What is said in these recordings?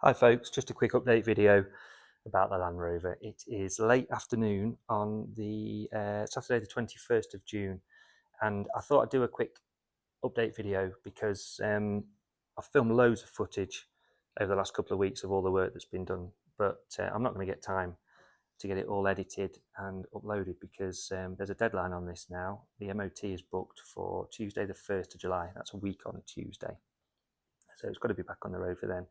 Hi folks, just a quick update video about the Land Rover. It is late afternoon on the Saturday the 21st of June, and I thought I'd do a quick update video because I've filmed loads of footage over the last couple of weeks of all the work that's been done, but I'm not going to get time to get it all edited and uploaded because there's a deadline on this now. The MOT is booked for Tuesday the 1st of July. That's a week on a Tuesday, so it's got to be back on the road for then.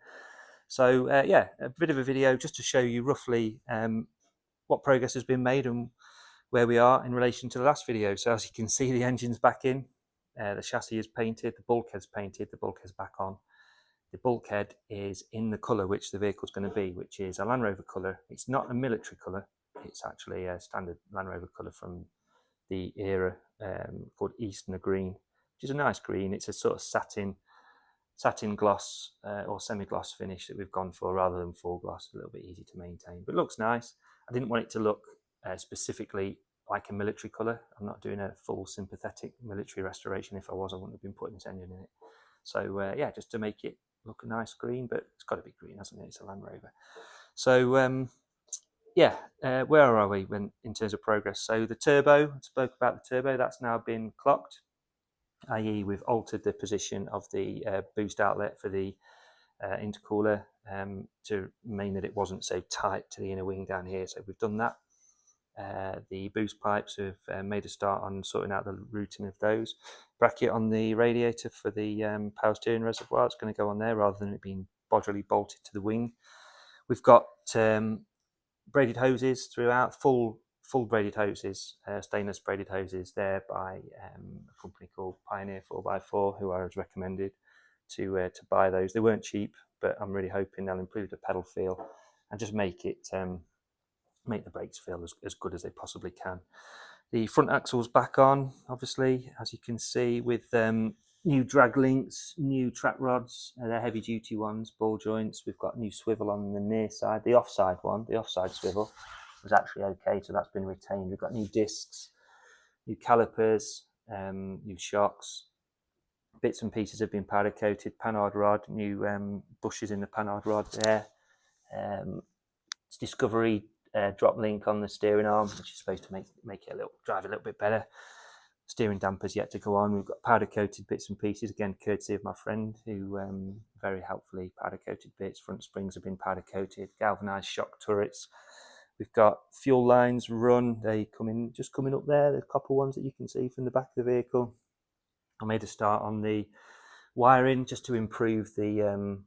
So yeah, a bit of a video just to show you roughly what progress has been made and where we are in relation to the last video. So as you can see, the engine's back in, the chassis is painted, the bulkhead's painted, the bulkhead's back on. The bulkhead is in the colour which the vehicle's going to be, which is a Land Rover colour. It's not a military colour, it's actually a standard Land Rover colour from the era called Eastern Green, which is a nice green. It's a sort of satin gloss or semi-gloss finish that we've gone for rather than full gloss. A little bit easy to maintain, but looks nice. I didn't want it to look specifically like a military colour. I'm not doing a full sympathetic military restoration. If I was, I wouldn't have been putting this engine in it. So yeah, just to make it look a nice green, but it's got to be green, hasn't it? It's a Land Rover. So yeah, where are we in terms of progress? So the turbo, I spoke about the turbo, that's now been clocked, i.e. we've altered the position of the boost outlet for the intercooler to mean that it wasn't so tight to the inner wing down here. So we've done that. The boost pipes have made a start on sorting out the routing of those. Bracket on the radiator for the power steering reservoir, it's going to go on there rather than it being bodily bolted to the wing. We've got braided hoses throughout, full braided hoses, stainless braided hoses there by a company called Pioneer 4x4, who I was recommended to buy those. They weren't cheap, but I'm really hoping they'll improve the pedal feel and just make it make the brakes feel as good as they possibly can. The front axle's back on, obviously, as you can see, with new drag links, new track rods. They're heavy duty ones, ball joints. We've got new swivel on the near side. The offside one, the offside swivel, was actually okay, so that's been retained. We've got new discs, new calipers, new shocks. Bits and pieces have been powder coated, panhard rod, new bushes in the panhard rod there. It's Discovery drop link on the steering arm, which is supposed to make it drive a little bit better. Steering dampers yet to go on. We've got powder coated bits and pieces, again courtesy of my friend who very helpfully powder coated bits. Front springs have been powder coated, galvanized shock turrets. We've got fuel lines run. They just coming up there, the copper ones that you can see from the back of the vehicle. I made a start on the wiring just to improve the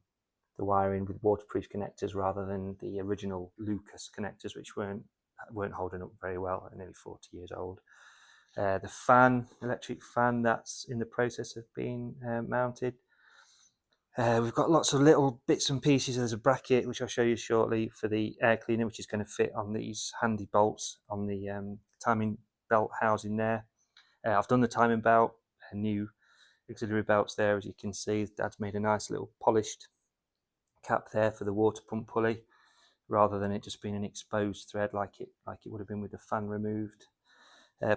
wiring with waterproof connectors rather than the original Lucas connectors, which weren't holding up very well. They're nearly 40 years old. The fan, electric fan, that's in the process of being mounted. We've got lots of little bits and pieces. There's a bracket, which I'll show you shortly, for the air cleaner, which is going to fit on these handy bolts on the timing belt housing there. I've done the timing belt, new auxiliary belts there, as you can see. Dad's made a nice little polished cap there for the water pump pulley, rather than it just being an exposed thread like it would have been with the fan removed.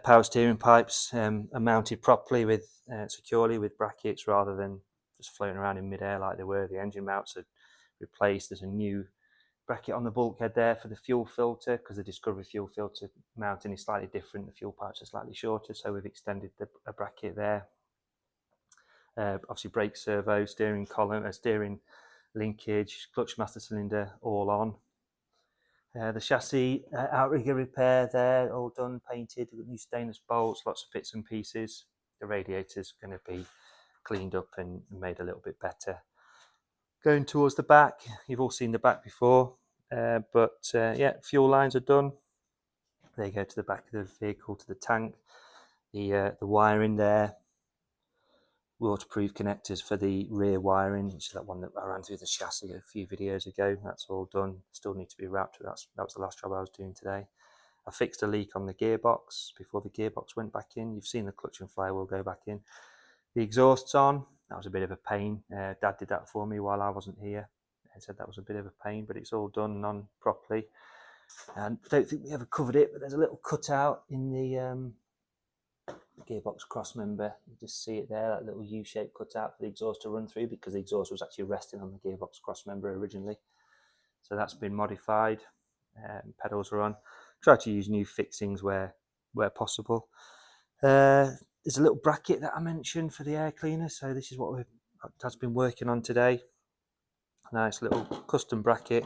Power steering pipes are mounted properly with securely with brackets rather than just floating around in midair like they were. The engine mounts are replaced. There's a new bracket on the bulkhead there for the fuel filter, because the Discovery fuel filter mounting is slightly different. The fuel pipes are slightly shorter, so we've extended a bracket there. Obviously brake servo, steering column, steering linkage, clutch master cylinder all on. The chassis outrigger repair there, all done, painted, new stainless bolts, lots of bits and pieces. The radiator's going to be cleaned up and made a little bit better. Going towards the back, you've all seen the back before, but yeah, fuel lines are done. They go to the back of the vehicle, to the tank. The wiring there, waterproof connectors for the rear wiring, which is that one that I ran through the chassis a few videos ago. That's all done. Still need to be wrapped. That was the last job I was doing today. I fixed a leak on the gearbox before the gearbox went back in. You've seen the clutch and flywheel go back in. The exhaust's on. That was a bit of a pain. Dad did that for me while I wasn't here. He said that was a bit of a pain, but it's all done and on properly. And I don't think we ever covered it, but there's a little cutout in the gearbox cross member. You just see it there, that little U-shape cut out for the exhaust to run through, because the exhaust was actually resting on the gearbox cross member originally. So that's been modified. Pedals are on. Try to use new fixings where possible. There's a little bracket that I mentioned for the air cleaner. So this is what Dad's been working on today. Nice little custom bracket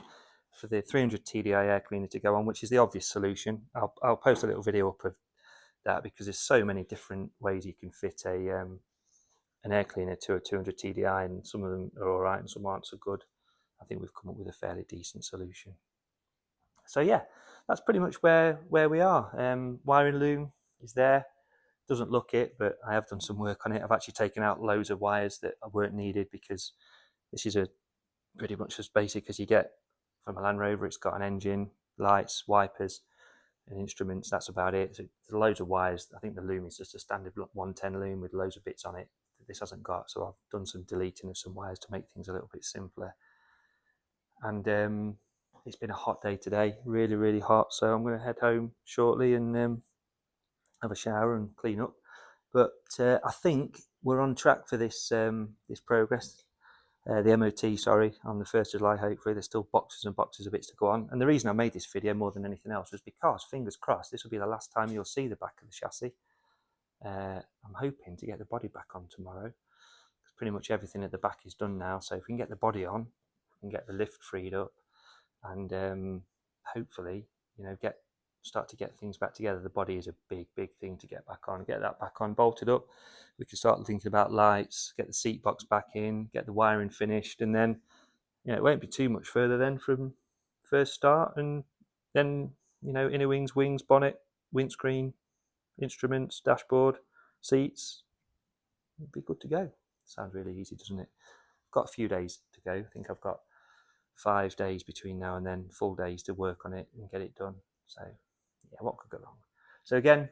for the 300 TDI air cleaner to go on, which is the obvious solution. I'll post a little video up of that, because there's so many different ways you can fit an air cleaner to a 200 TDI, and some of them are all right and some aren't so good. I think we've come up with a fairly decent solution. So yeah, that's pretty much where we are. Wiring loom is there. Doesn't look it, but I have done some work on it. I've actually taken out loads of wires that weren't needed, because this is pretty much as basic as you get from a Land Rover. It's got an engine, lights, wipers, and instruments. That's about it. So there's loads of wires. I think the loom is just a standard 110 loom with loads of bits on it that this hasn't got. So I've done some deleting of some wires to make things a little bit simpler. And it's been a hot day today, really, really hot. So I'm going to head home shortly and have a shower and clean up. But I think we're on track for this this progress. The MOT, sorry, on the 1st of July, hopefully. There's still boxes and boxes of bits to go on. And the reason I made this video more than anything else was because, fingers crossed, this will be the last time you'll see the back of the chassis. I'm hoping to get the body back on tomorrow, because pretty much everything at the back is done now. So if we can get the body on, we can get the lift freed up, and hopefully, start to get things back together. The body is a big thing to get back on. Get that back on, bolted up. We can start thinking about lights, get the seat box back in, get the wiring finished, and then it won't be too much further then from first start. And then inner wings, bonnet, windscreen, instruments, dashboard, seats. It'll be good to go. Sounds really easy, doesn't it? I've got a few days to go. I think I've got 5 days between now and then, full days to work on it and get it done. So yeah, what could go wrong? So again,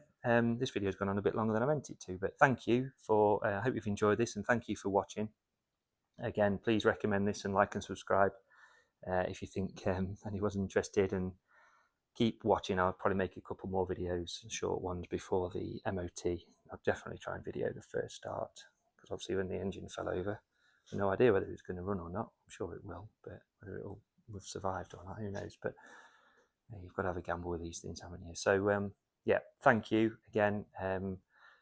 this video has gone on a bit longer than I meant it to, but thank you for, I hope you've enjoyed this, and thank you for watching. Again, please recommend this and like and subscribe if you think anyone's interested, and keep watching. I'll probably make a couple more videos, short ones, before the MOT. I'll definitely try and video the first start, because obviously when the engine fell over, I have no idea whether it's going to run or not. I'm sure it will, but whether it will have survived or not, who knows. But you've got to have a gamble with these things, haven't you? So yeah, thank you again.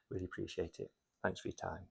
Really appreciate it. Thanks for your time.